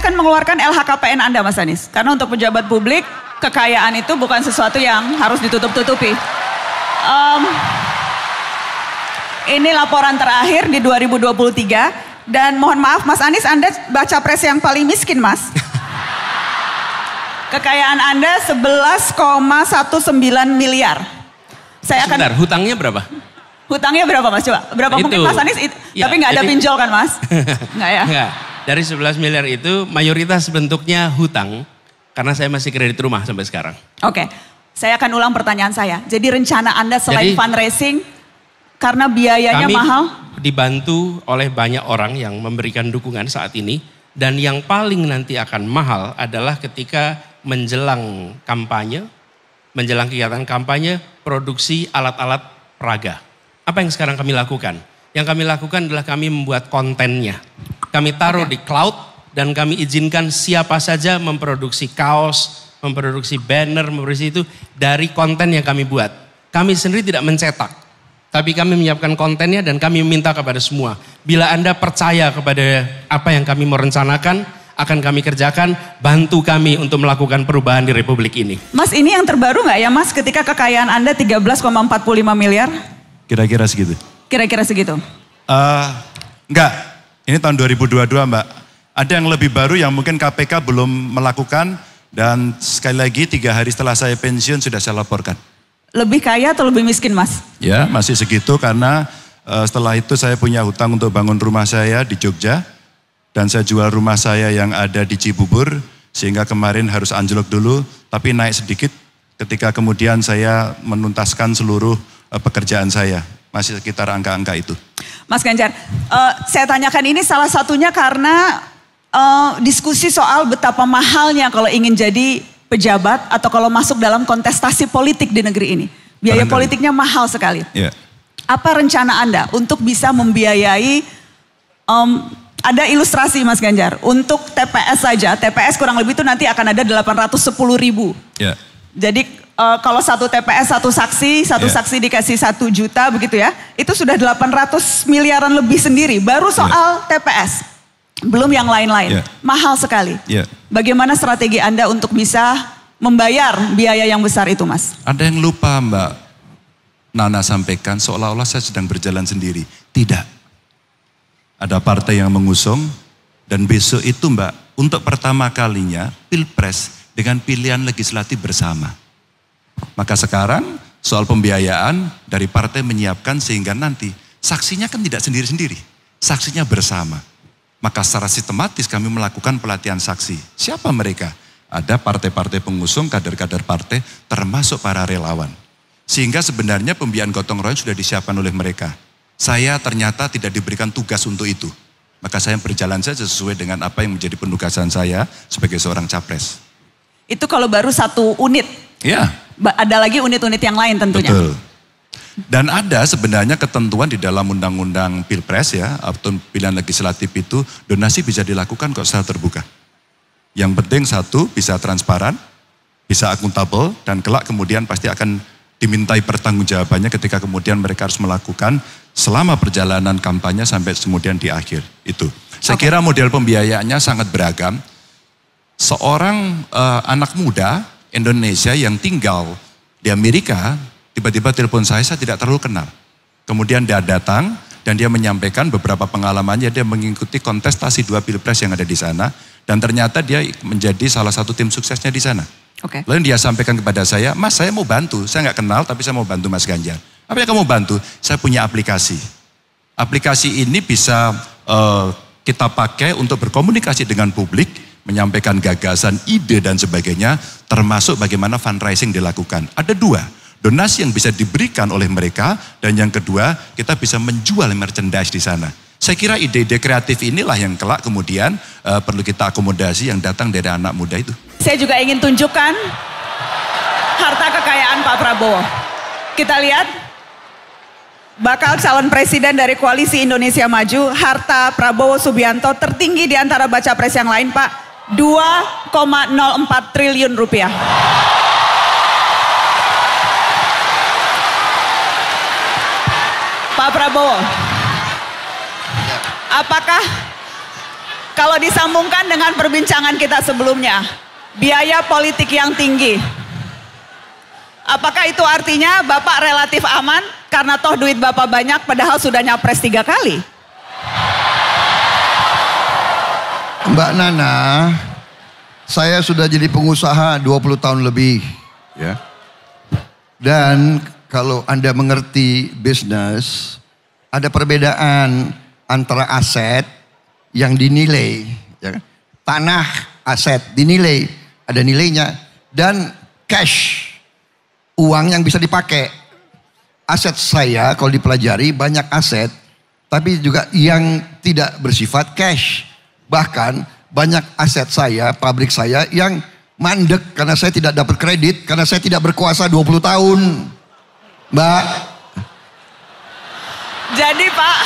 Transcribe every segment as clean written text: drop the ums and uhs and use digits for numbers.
saya akan mengeluarkan LHKPN Anda Mas Anies. Karena untuk pejabat publik, kekayaan itu bukan sesuatu yang harus ditutup-tutupi. Ini laporan terakhir di 2023. Dan mohon maaf Mas Anies, Anda baca pres yang paling miskin Mas. Kekayaan Anda 11,19 miliar. Sebentar, hutangnya berapa? Hutangnya berapa Mas? Coba, berapa itu. mungkin Mas Anies? Ya, tapi nggak ada pinjol kan Mas? Nggak ya? Enggak. Dari 11 miliar itu mayoritas bentuknya hutang. Karena saya masih kredit rumah sampai sekarang. Oke, saya akan ulang pertanyaan saya. Jadi rencana Anda selain fundraising, karena biayanya mahal? Kami dibantu oleh banyak orang yang memberikan dukungan saat ini. Dan yang paling nanti akan mahal adalah ketika menjelang kampanye, menjelang kegiatan kampanye, produksi alat-alat peraga. Apa yang sekarang kami lakukan? Yang kami lakukan adalah kami membuat kontennya. Kami taruh di cloud dan kami izinkan siapa saja memproduksi kaos, memproduksi banner, memproduksi itu dari konten yang kami buat. Kami sendiri tidak mencetak, tapi kami menyiapkan kontennya dan kami meminta kepada semua. Bila Anda percaya kepada apa yang kami mau rencanakan, akan kami kerjakan, bantu kami untuk melakukan perubahan di Republik ini. Mas, ini yang terbaru nggak ya Mas, ketika kekayaan Anda 13,45 miliar? Kira-kira segitu. Kira-kira segitu? Enggak, ini tahun 2022 Mbak. Ada yang lebih baru yang mungkin KPK belum melakukan dan sekali lagi 3 hari setelah saya pensiun sudah saya laporkan. Lebih kaya atau lebih miskin Mas? Ya masih segitu karena setelah itu saya punya hutang untuk bangun rumah saya di Jogja. Dan saya jual rumah saya yang ada di Cibubur sehingga kemarin harus anjlok dulu tapi naik sedikit ketika kemudian saya menuntaskan seluruh pekerjaan saya. Masih sekitar angka-angka itu. Mas Ganjar, saya tanyakan ini salah satunya karena diskusi soal betapa mahalnya kalau ingin jadi pejabat atau kalau masuk dalam kontestasi politik di negeri ini. Biaya politiknya mahal sekali. Yeah. Apa rencana Anda untuk bisa membiayai, ada ilustrasi Mas Ganjar, untuk TPS saja, TPS kurang lebih itu nanti akan ada 810.000. Yeah. Jadi kalau satu TPS satu saksi dikasih 1 juta begitu ya, itu sudah 800 miliaran lebih sendiri, baru soal TPS, belum yang lain-lain, mahal sekali. Bagaimana strategi Anda untuk bisa membayar biaya yang besar itu Mas? Ada yang lupa Mbak Nana sampaikan seolah-olah saya sedang berjalan sendiri, tidak. Ada partai yang mengusung dan besok itu Mbak, untuk pertama kalinya Pilpres dengan pilihan legislatif bersama. Maka sekarang soal pembiayaan dari partai menyiapkan sehingga nanti saksinya kan tidak sendiri-sendiri, saksinya bersama. Maka secara sistematis kami melakukan pelatihan saksi. Siapa mereka? Ada partai-partai pengusung, kader-kader partai, termasuk para relawan. Sehingga sebenarnya pembiayaan gotong royong sudah disiapkan oleh mereka. Saya ternyata tidak diberikan tugas untuk itu. Maka saya berjalan saja sesuai dengan apa yang menjadi penugasan saya sebagai seorang capres. Itu kalau baru 1 unit. Ya. Ada lagi unit-unit yang lain tentunya. Betul. Dan ada sebenarnya ketentuan di dalam undang-undang Pilpres ya, atau pilihan legislatif itu donasi bisa dilakukan kok secara terbuka. Yang penting satu, bisa transparan, bisa akuntabel, dan kelak kemudian pasti akan dimintai pertanggungjawabannya ketika kemudian mereka harus melakukan selama perjalanan kampanye sampai kemudian di akhir itu. Saya kira model pembiayaannya sangat beragam. Seorang anak muda Indonesia yang tinggal di Amerika, tiba-tiba telepon saya tidak terlalu kenal. Kemudian dia datang dan dia menyampaikan beberapa pengalamannya, dia mengikuti kontestasi 2 Pilpres yang ada di sana. Dan ternyata dia menjadi salah satu tim suksesnya di sana. Lalu dia sampaikan kepada saya, Mas saya mau bantu, saya nggak kenal tapi saya mau bantu Mas Ganjar. Apa yang kamu bantu? Saya punya aplikasi. Aplikasi ini bisa kita pakai untuk berkomunikasi dengan publik, menyampaikan gagasan, ide dan sebagainya, termasuk bagaimana fundraising dilakukan. Ada 2, donasi yang bisa diberikan oleh mereka, dan yang kedua kita bisa menjual merchandise di sana. Saya kira ide-ide kreatif inilah yang kelak kemudian perlu kita akomodasi yang datang dari anak muda itu. Saya juga ingin tunjukkan harta kekayaan Pak Prabowo. Kita lihat bakal calon presiden dari Koalisi Indonesia Maju, harta Prabowo Subianto tertinggi di antara baca pres yang lain Pak, 2,04 triliun rupiah. Pak Prabowo, apakah Kalau disambungkan dengan perbincangan kita sebelumnya, biaya politik yang tinggi. Apakah itu artinya Bapak relatif aman karena toh duit Bapak banyak padahal sudah nyapres 3 kali? Mbak Nana, saya sudah jadi pengusaha 20 tahun lebih, ya. Dan kalau Anda mengerti bisnis, ada perbedaan antara aset yang dinilai, ya, tanah aset dinilai, ada nilainya, dan cash, uang yang bisa dipakai. Aset saya kalau dipelajari banyak aset, tapi juga yang tidak bersifat cash. Bahkan banyak aset saya, pabrik saya yang mandek karena saya tidak dapat kredit, karena saya tidak berkuasa 20 tahun. Mbak. Jadi Pak,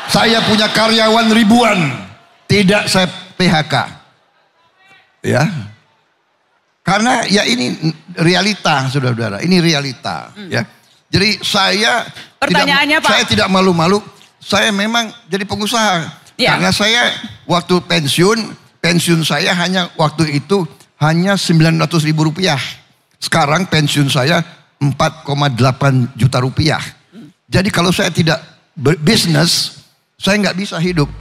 saya punya karyawan ribuan, tidak saya PHK. Ya. Karena ya ini realita, saudara-saudara, ini realita, ya. Jadi saya pertanyaannya Pak, saya tidak malu-malu, saya memang jadi pengusaha. Ya. Karena saya waktu pensiun saya hanya waktu itu hanya 900.000 rupiah. Sekarang pensiun saya 4,8 juta rupiah. Jadi kalau saya tidak berbisnis, saya nggak bisa hidup.